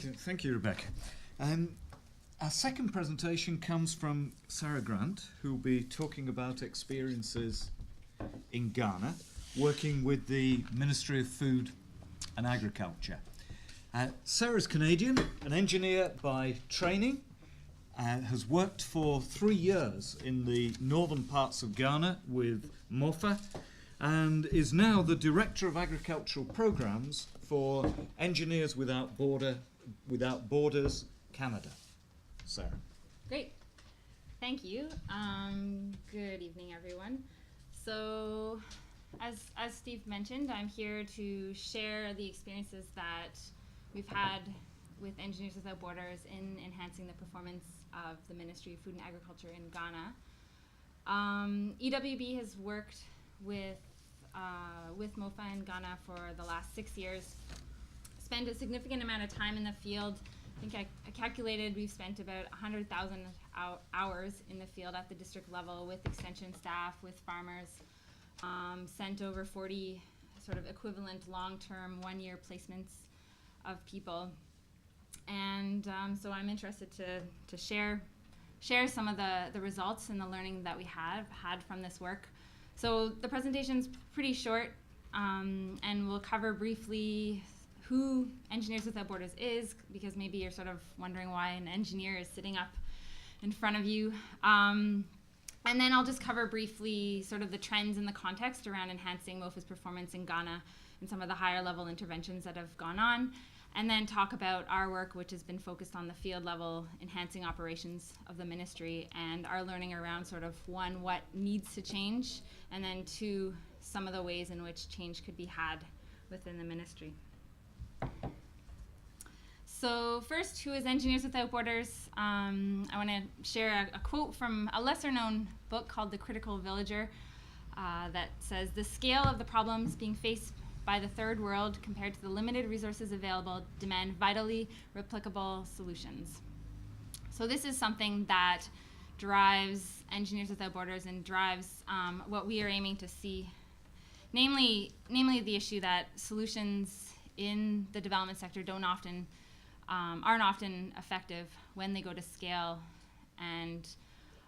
Thank you, Rebecca. Our second presentation comes from Sarah Grant, who will be talking about experiences in Ghana, working with the Ministry of Food and Agriculture. Sarah's Canadian, an engineer by training, has worked for 3 years in the northern parts of Ghana with MOFA, and is now the Director of Agricultural Programs for Engineers Without Borders Canada. Sarah. Great. Thank you. Good evening, everyone. So, as Steve mentioned, I'm here to share the experiences that we've had with Engineers Without Borders in enhancing the performance of the Ministry of Food and Agriculture in Ghana. EWB has worked with MOFA in Ghana for the last 6 years, spent a significant amount of time in the field. I think I calculated we've spent about 100,000 hours in the field at the district level with extension staff, with farmers, sent over 40 sort of equivalent long-term 1-year placements of people. And so I'm interested to share some of the results and the learning that we have had from this work. So the presentation's pretty short, and we'll cover briefly who Engineers Without Borders is, because maybe you're sort of wondering why an engineer is sitting up in front of you. And then I'll just cover briefly sort of the trends and the context around enhancing MOFA's performance in Ghana and some of the higher level interventions that have gone on, and then talk about our work, which has been focused on the field level, enhancing operations of the ministry, and our learning around sort of, one, what needs to change, and then two, some of the ways in which change could be had within the ministry. So first, who is Engineers Without Borders? I want to share a quote from a lesser-known book called The Critical Villager that says, "The scale of the problems being faced by the third world compared to the limited resources available demand vitally replicable solutions." So this is something that drives Engineers Without Borders and drives what we are aiming to see, namely the issue that solutions in the development sector aren't often effective when they go to scale. And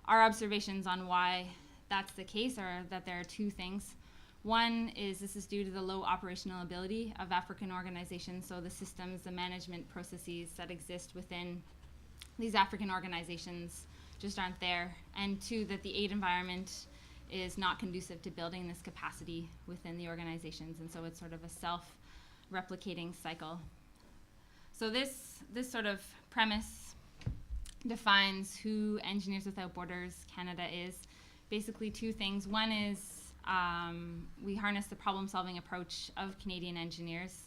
our observations on why that's the case are that there are two things. One is this is due to the low operational ability of African organizations, so the systems, the management processes that exist within these African organizations just aren't there. And two, that the aid environment is not conducive to building this capacity within the organizations, and so it's sort of a self-replicating cycle. So this sort of premise defines who Engineers Without Borders Canada is. Basically two things. One is we harness the problem-solving approach of Canadian engineers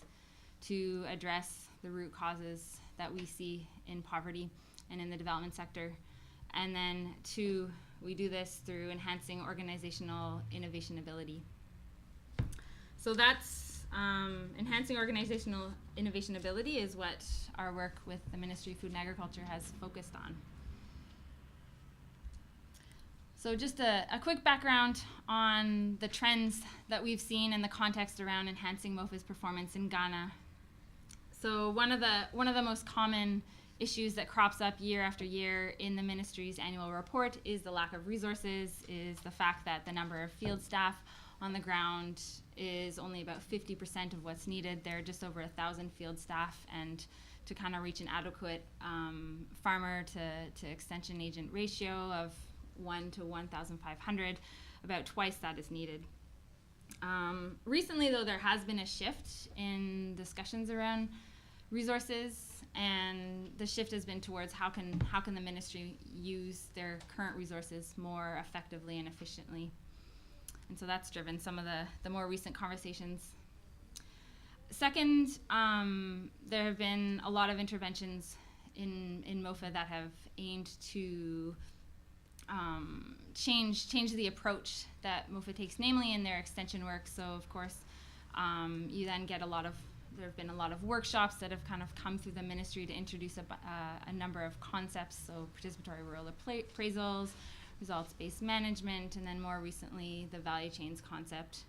to address the root causes that we see in poverty and in the development sector. And then two, we do this through enhancing organizational innovation ability. So that's enhancing organizational innovation ability is what our work with the Ministry of Food and Agriculture has focused on. So just a quick background on the trends that we've seen in the context around enhancing MOFA's performance in Ghana. So one of the most common issues that crops up year after year in the ministry's annual report is the lack of resources, is the fact that the number of field staff on the ground is only about 50% of what's needed. There are just over 1,000 field staff, and to kind of reach an adequate farmer to extension agent ratio of 1 to 1,500, about twice that is needed. Recently, though, there has been a shift in discussions around resources, and the shift has been towards how can the ministry use their current resources more effectively and efficiently. And so that's driven some of the more recent conversations. Second, there have been a lot of interventions in MOFA that have aimed to change the approach that MOFA takes, namely in their extension work. So of course, you then get there have been a lot of workshops that have kind of come through the ministry to introduce a number of concepts, so participatory rural appraisals, results-based management, and then more recently, the value chains concept.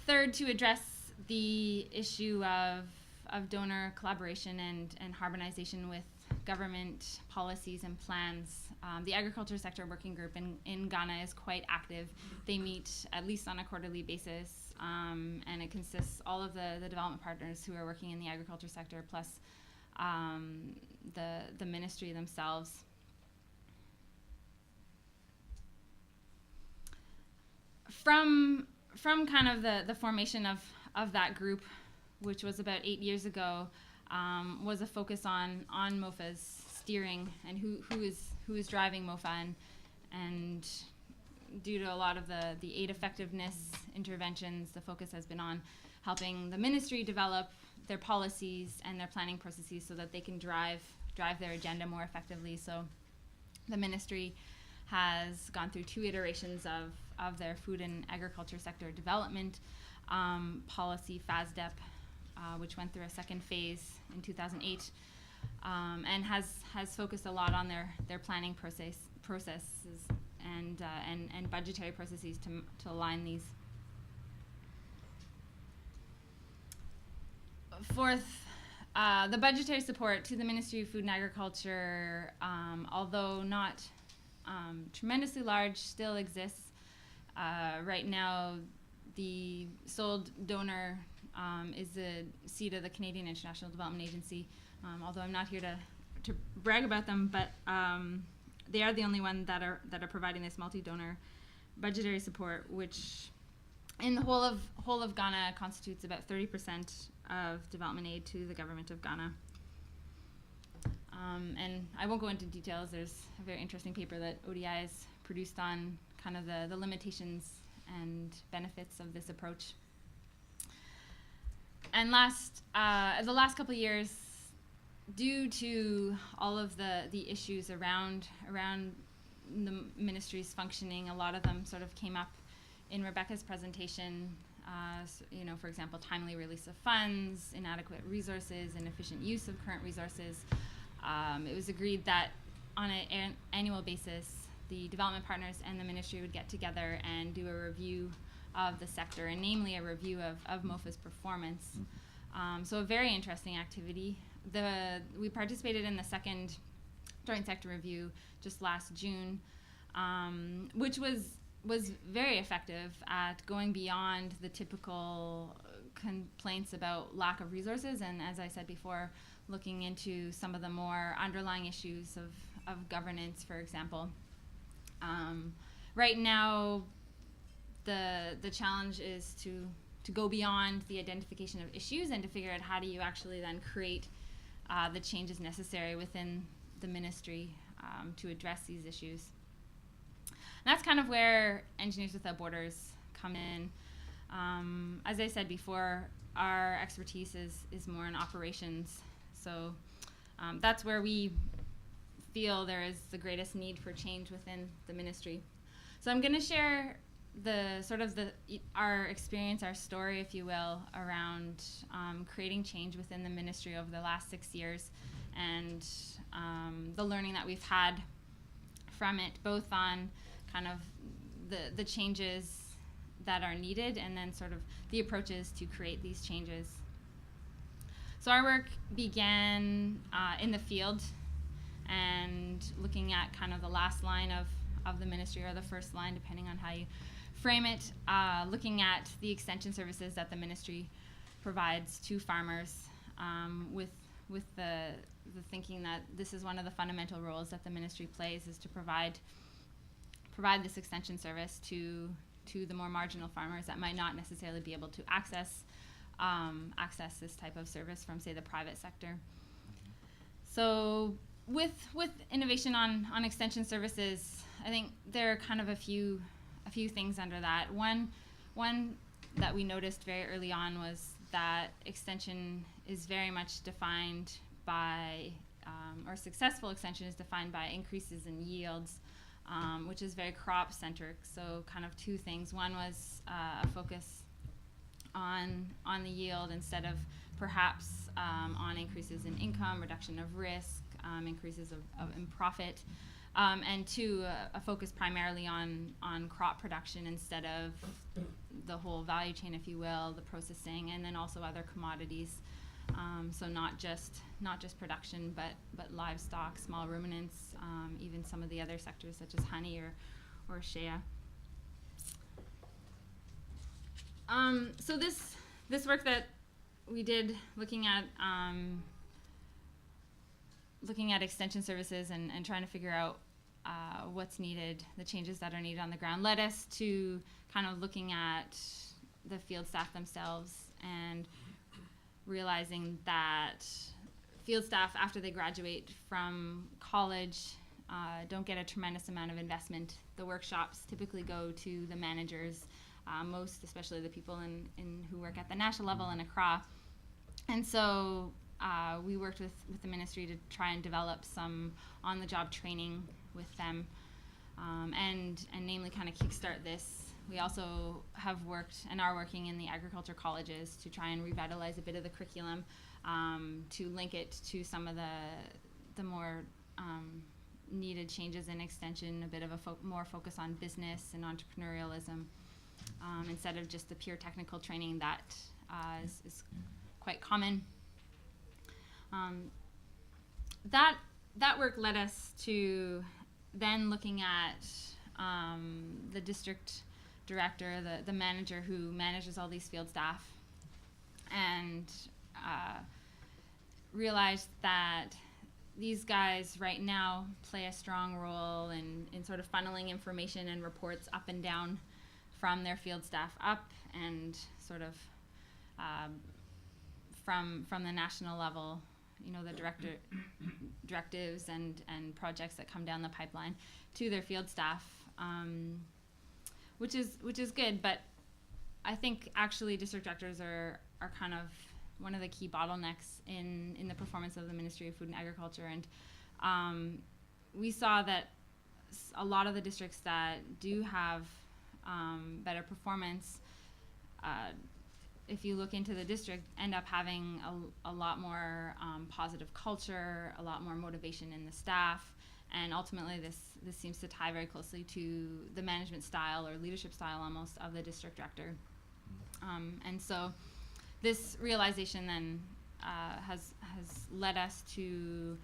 Third, to address the issue of donor collaboration and harmonization with government policies and plans. The Agriculture Sector Working Group in Ghana is quite active. They meet at least on a quarterly basis, and it consists all of the development partners who are working in the agriculture sector, plus the ministry themselves. From kind of the formation of that group, which was about 8 years ago, was a focus on MOFA's steering and who is driving MOFA, and due to a lot of the aid effectiveness interventions, the focus has been on helping the ministry develop their policies and their planning processes so that they can drive their agenda more effectively. So the ministry has gone through 2 iterations of their food and agriculture sector development policy, FASDEP, which went through a second phase in 2008, and has focused a lot on their planning processes and budgetary processes to align these. Fourth, the budgetary support to the Ministry of Food and Agriculture, although not tremendously large, still exists. Right now, the sole donor is the seat of the Canadian International Development Agency, although I'm not here to brag about them, but they are the only one that are providing this multi-donor budgetary support, which in the whole of Ghana constitutes about 30% of development aid to the government of Ghana. And I won't go into details. There's a very interesting paper that ODI has produced on kind of the limitations and benefits of this approach. And the last couple of years, due to all of the issues around the ministry's functioning, a lot of them sort of came up in Rebecca's presentation. For example, timely release of funds, inadequate resources, inefficient use of current resources. It was agreed that on an annual basis, the development partners and the ministry would get together and do a review of the sector, and namely a review of MOFA's performance. So a very interesting activity. We participated in the second joint sector review just last June, which was very effective at going beyond the typical complaints about lack of resources, and as I said before, looking into some of the more underlying issues of governance, for example. Right now, the challenge is to go beyond the identification of issues and to figure out how do you actually then create the changes necessary within the ministry to address these issues. And that's kind of where Engineers Without Borders come in. As I said before, our expertise is more in operations, so that's where we feel there is the greatest need for change within the ministry. So I'm going to share our experience, our story, if you will, around creating change within the ministry over the last 6 years, and the learning that we've had from it, both on kind of the changes that are needed and then sort of the approaches to create these changes. So our work began in the field and looking at kind of the last line of the ministry, or the first line, depending on how you frame it, looking at the extension services that the ministry provides to farmers, with the thinking that this is one of the fundamental roles that the ministry plays, is to provide this extension service to the more marginal farmers that might not necessarily be able to access this type of service from, say, the private sector. So with innovation on extension services, I think there are kind of a few things under that. One that we noticed very early on was that extension is very much defined by, or successful extension is defined by increases in yields, which is very crop centric. So kind of 2 things. One was a focus on the yield instead of perhaps on increases in income, reduction of risk, increases in profit. and two, a focus primarily on crop production instead of the whole value chain, if you will, the processing, and then also other commodities. So not just production, but livestock, small ruminants, even some of the other sectors such as honey or shea. So this work that we did looking at extension services and trying to figure out what's needed, the changes that are needed on the ground, led us to kind of looking at the field staff themselves and realizing that field staff, after they graduate from college, don't get a tremendous amount of investment. The workshops typically go to the managers, most especially the people in who work at the national level in Accra. And so we worked with the ministry to try and develop some on-the-job training with them, and namely kind of kickstart this. We also have worked and are working in the agriculture colleges to try and revitalize a bit of the curriculum, to link it to some of the more needed changes in extension, a bit of a more focus on business and entrepreneurialism, instead of just the pure technical training that is quite common. That work led us to then looking at the district director, the manager who manages all these field staff, and realized that these guys right now play a strong role in sort of funneling information and reports up and down from their field staff up, and sort of from the national level, the directives and projects that come down the pipeline to their field staff, which is good. But I think actually district directors are kind of one of the key bottlenecks in the performance of the Ministry of Food and Agriculture. And we saw that a lot of the districts that do have better performance, if you look into the district, end up having a lot more positive culture, a lot more motivation in the staff, and ultimately this seems to tie very closely to the management style or leadership style almost of the district director. And so this realization then has led us to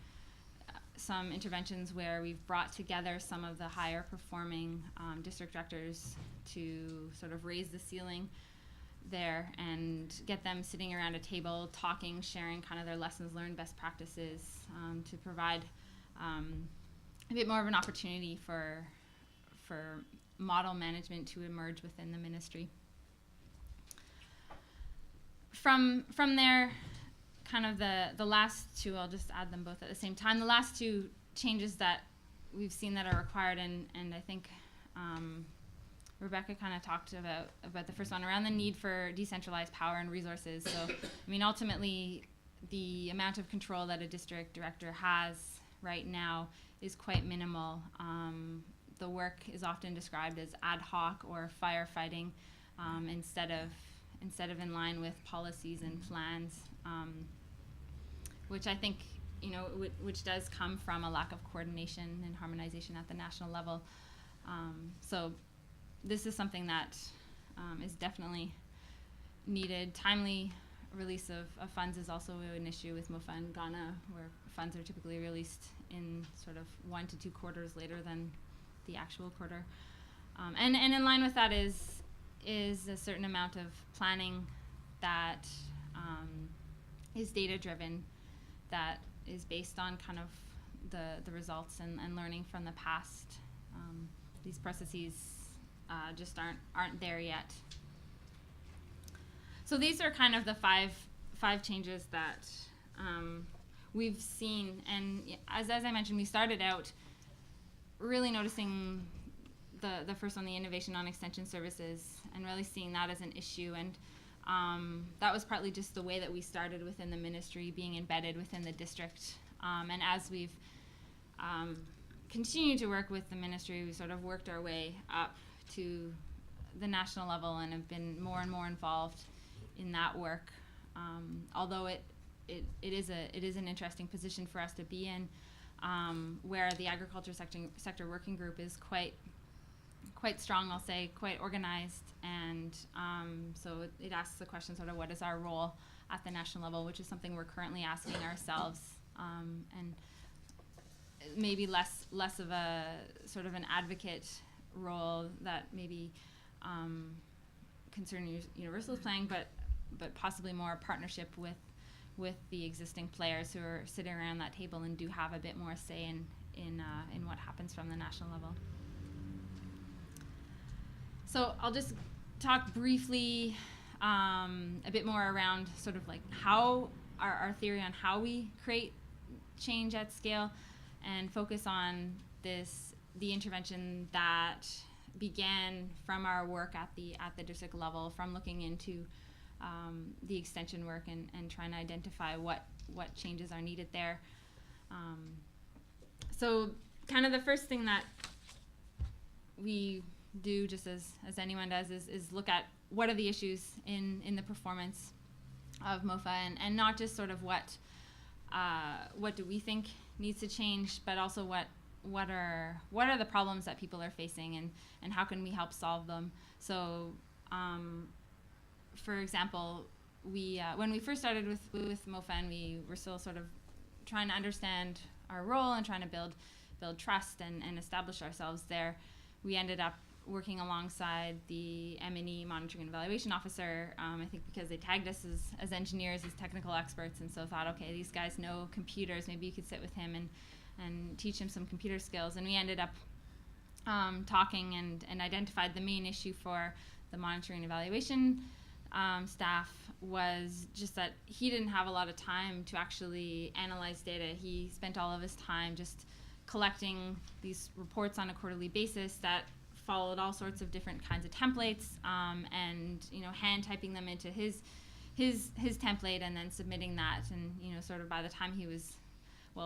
some interventions where we've brought together some of the higher performing district directors to sort of raise the ceiling there and get them sitting around a table, talking, sharing kind of their lessons learned, best practices, to provide a bit more of an opportunity for model management to emerge within the ministry. From there, kind of the last two, I'll just add them both at the same time. The last two changes that we've seen that are required, and I think Rebecca kind of talked about the first one, around the need for decentralized power and resources. So, I mean, ultimately, the amount of control that a district director has right now is quite minimal. The work is often described as ad hoc or firefighting, instead of in line with policies and plans, which I think, which does come from a lack of coordination and harmonization at the national level. So this is something that is definitely needed. Timely release of funds is also an issue with MOFA in Ghana, where funds are typically released in sort of 1 to 2 quarters later than the actual quarter. And in line with that is a certain amount of planning that is data driven, that is based on kind of the results and learning from the past. These processes just aren't there yet. So these are kind of the five changes that we've seen, and as I mentioned, we started out really noticing the first one, the innovation on extension services, and really seeing that as an issue. And that was partly just the way that we started within the ministry, being embedded within the district. And as we've continued to work with the ministry, we sort of worked our way up to the national level and have been more and more involved in that work. Although it is an interesting position for us to be in, where the agriculture sector working group is quite strong, I'll say, quite organized, and so it asks the question sort of what is our role at the national level, which is something we're currently asking ourselves, and maybe less of a sort of an advocate role that maybe Concerned Universal is playing, but possibly more a partnership with the existing players who are sitting around that table and do have a bit more say in what happens from the national level. So I'll just talk briefly a bit more around sort of like how our theory on how we create change at scale, and focus on the intervention that began from our work at the district level, from looking into the extension work and trying to identify what changes are needed there. So kind of the first thing that we do, just as anyone does, is look at what are the issues in the performance of MOFA, and not just sort of what do we think needs to change, but also what are the problems that people are facing, and how can we help solve them. So for example, we when we first started with MOFA, and we were still sort of trying to understand our role and trying to build trust and establish ourselves there, we ended up working alongside the M&E monitoring and evaluation officer, I think because they tagged us as engineers, as technical experts, and so thought, okay, these guys know computers, maybe you could sit with him and teach him some computer skills. And we ended up talking and identified the main issue for the monitoring and evaluation staff was just that he didn't have a lot of time to actually analyze data. He spent all of his time just collecting these reports on a quarterly basis that followed all sorts of different kinds of templates, and hand typing them into his template and then submitting that. And sort of by the time he was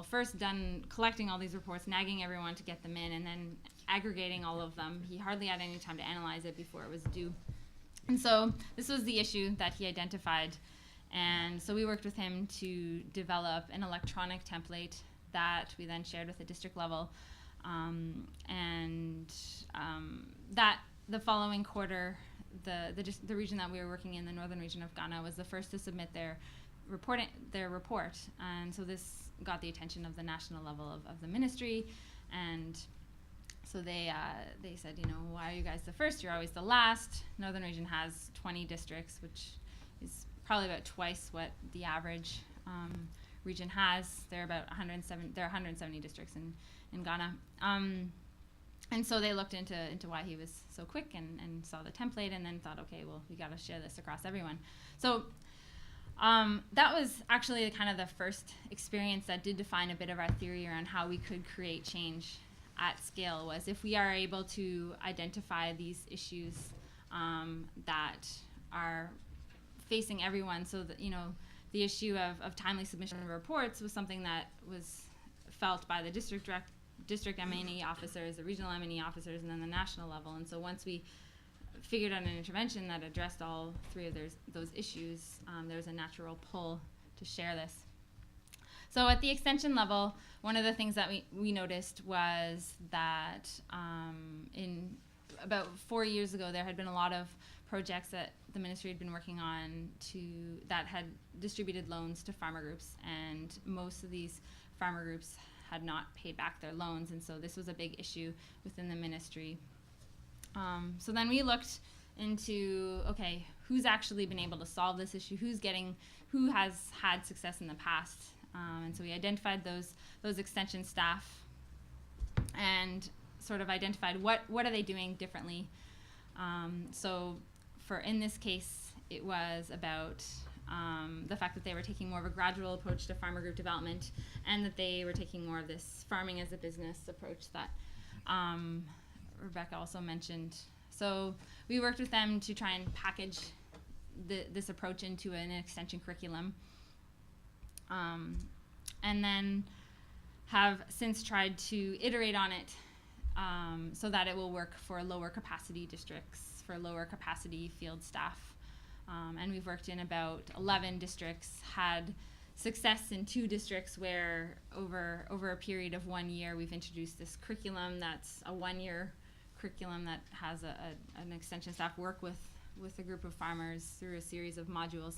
first done collecting all these reports, nagging everyone to get them in, and then aggregating all of them, he hardly had any time to analyze it before it was due. And so this was the issue that he identified, and so we worked with him to develop an electronic template that we then shared with the district level. That the following quarter, the region that we were working in, the northern region of Ghana, was the first to submit their report, and so this got the attention of the national level of the ministry, and so they said, why are you guys the first? You're always the last. Northern region has 20 districts, which is probably about twice what the average region has. There are 170 districts in Ghana. And so they looked into why he was so quick and saw the template, and then thought, okay, well, we got to share this across everyone. So that was actually kind of the first experience that did define a bit of our theory around how we could create change at scale, was if we are able to identify these issues that are facing everyone. So that, the issue of timely submission of reports was something that was felt by the district M&E officers, the regional M&E officers, and then the national level. And so once we figured out an intervention that addressed all three of those issues, there was a natural pull to share this. So at the extension level, one of the things that we noticed was that in about 4 years ago, there had been a lot of projects that the ministry had been working on that had distributed loans to farmer groups, and most of these farmer groups had not paid back their loans, and so this was a big issue within the ministry. So then we looked into, okay, who's actually been able to solve this issue, who has had success in the past, and so we identified those extension staff and sort of identified what are they doing differently. So in this case, it was about the fact that they were taking more of a gradual approach to farmer group development, and that they were taking more of this farming as a business approach that Rebecca also mentioned. So we worked with them to try and package this approach into an extension curriculum, and then have since tried to iterate on it so that it will work for lower capacity districts, for lower capacity field staff. And we've worked in about 11 districts, had success in 2 districts where over a period of 1 year we've introduced this curriculum that's a 1-year curriculum that has an extension staff work with a group of farmers through a series of modules.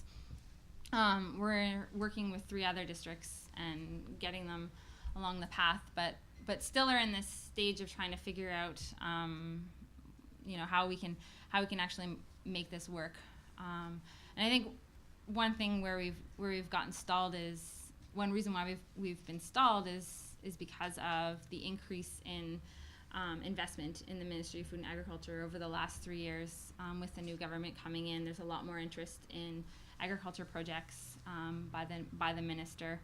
We're working with 3 other districts and getting them along the path, but still are in this stage of trying to figure out how we can actually make this work. And I think one thing where we've gotten stalled is one reason why we've been stalled is because of the increase in investment in the Ministry of Food and Agriculture over the last 3 years. With the new government coming in, there's a lot more interest in agriculture projects by the minister.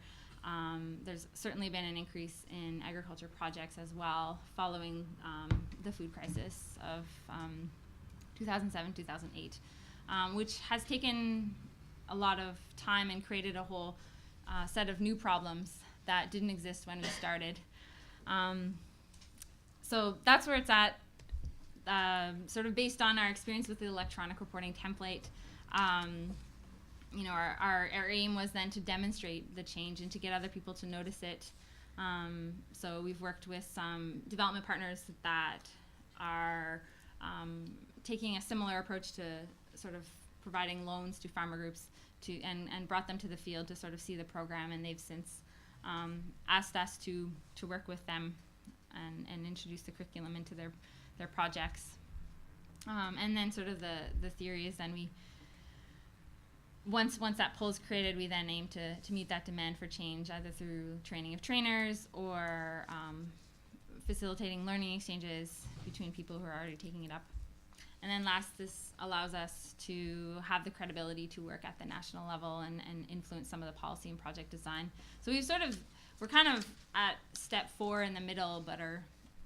There's certainly been an increase in agriculture projects as well following the food crisis of 2007-2008, which has taken a lot of time and created a whole set of new problems that didn't exist when we started. So that's where it's at, sort of based on our experience with the electronic reporting template. Our aim was then to demonstrate the change and to get other people to notice it. So we've worked with some development partners that are taking a similar approach to sort of providing loans to farmer groups and brought them to the field to sort of see the program, and they've since asked us to work with them and introduce the curriculum into their projects. And then sort of the theory is then once that pool is created, we then aim to meet that demand for change, either through training of trainers or facilitating learning exchanges between people who are already taking it up. And then last, this allows us to have the credibility to work at the national level and influence some of the policy and project design. So we're kind of at step 4 in the middle, but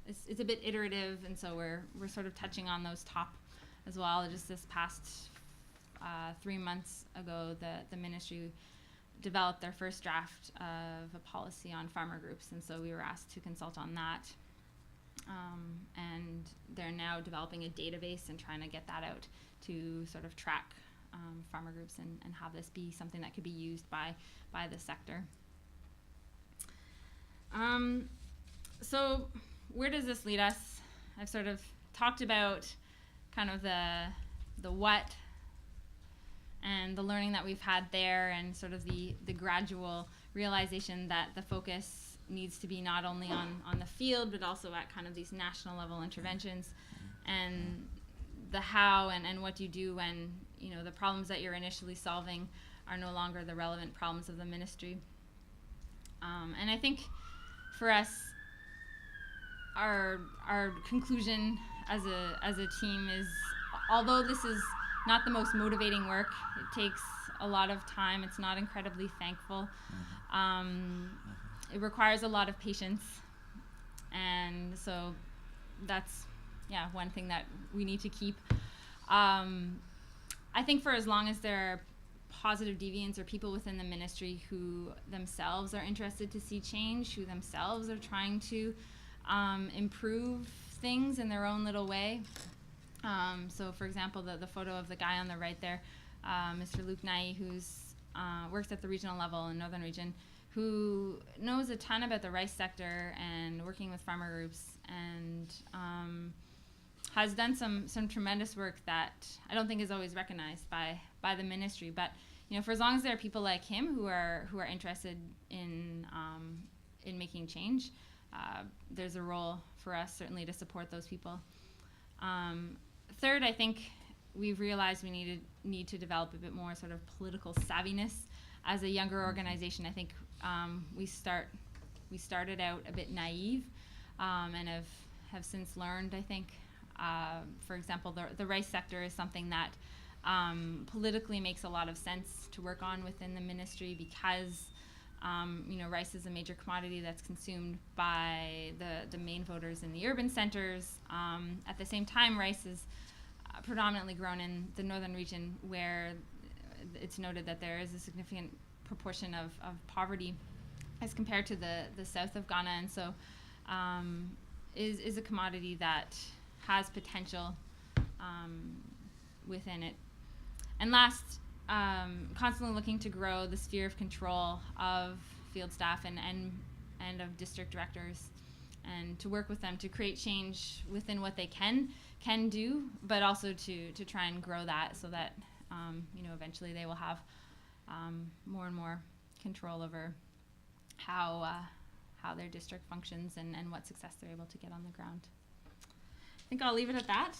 it's a bit iterative, and so we're sort of touching on those top as well. Just this past 3 months ago, the ministry developed their first draft of a policy on farmer groups, and so we were asked to consult on that. And they're now developing a database and trying to get that out to sort of track farmer groups and have this be something that could be used by the sector. So where does this lead us? I've sort of talked about kind of the what and the learning that we've had there, and sort of the gradual realization that the focus needs to be not only on the field, but also at kind of these national level interventions, and the how and what you do when the problems that you're initially solving are no longer the relevant problems of the ministry. And I think for us, our conclusion as a team is, although this is not the most motivating work, it takes a lot of time, it's not incredibly thankful. It requires a lot of patience, and so that's one thing that we need to keep. I think for as long as there are positive deviants or people within the ministry who themselves are interested to see change, who themselves are trying to improve things in their own little way. So for example, the photo of the guy on the right there, Mr. Luke Nye, who's works at the regional level in Northern Region, who knows a ton about the rice sector and working with farmer groups, and has done some tremendous work that I don't think is always recognized by the ministry. But for as long as there are people like him who are interested in making change, there's a role for us certainly to support those people. Third, I think we've realized we need to develop a bit more sort of political savviness as a younger organization. I think we started out a bit naive, and have since learned, I think, for example, the rice sector is something that politically makes a lot of sense to work on within the ministry, because rice is a major commodity that's consumed by the main voters in the urban centers. At the same time, rice is predominantly grown in the northern region, where it's noted that there is a significant proportion of poverty as compared to the south of Ghana, and so is a commodity that has potential within it. And last, constantly looking to grow the sphere of control of field staff and of district directors, and to work with them to create change within what they can do, but also to try and grow that so that eventually they will have more and more control over how their district functions and what success they're able to get on the ground. I think I'll leave it at that.